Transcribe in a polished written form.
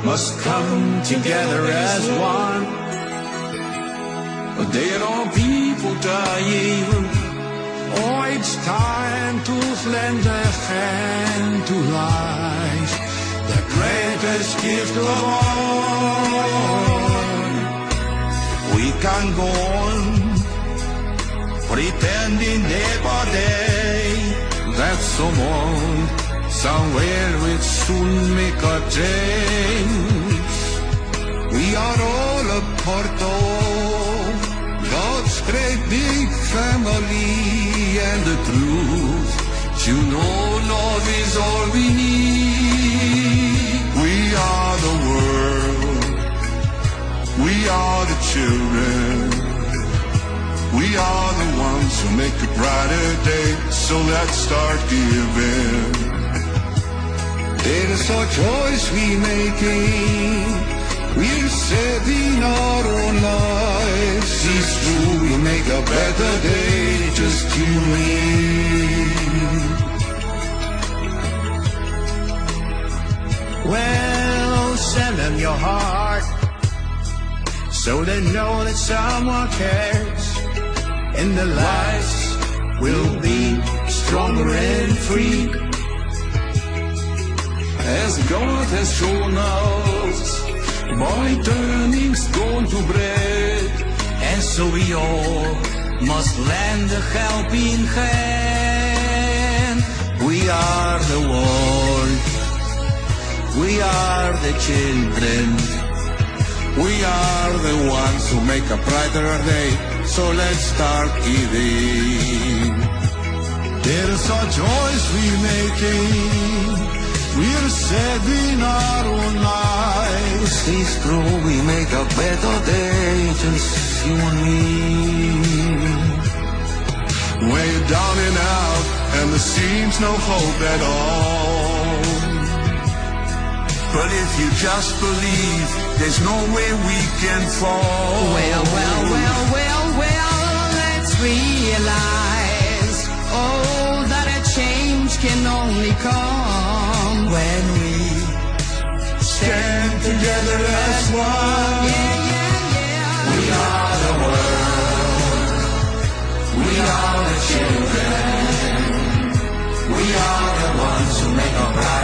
must come together as one. But there are people dying. Oh, it's time to lend a hand to life, the greatest gift of all. We can go on pretending day by day that someone somewhere will soon make a change. We are all a part of God's great big family, and the truth, you know, love is all we need. We are the world, we are the children, we are the ones who make a brighter day, so let's start giving. There's a choice we're making, we're saving our own lives. It's true, we make a better day, just you and me. Well, send them your heart, so they know that someone cares, and their lives will be stronger and free. As God has shown us, by turning stone to bread, and so we all must lend a helping hand. We are the world, we are the children, we are the ones who make a brighter day, so let's start giving. There's a choice we're making, we're saving our own lives. It's true, we make a better day, just you and me. When you're down and out, and there seems no hope at all, but if you just believe, there's no way we can fall. Well, let's realize, oh, that a change can only come when we stand together as one. We are the world, we are the children, we are the ones who make a bright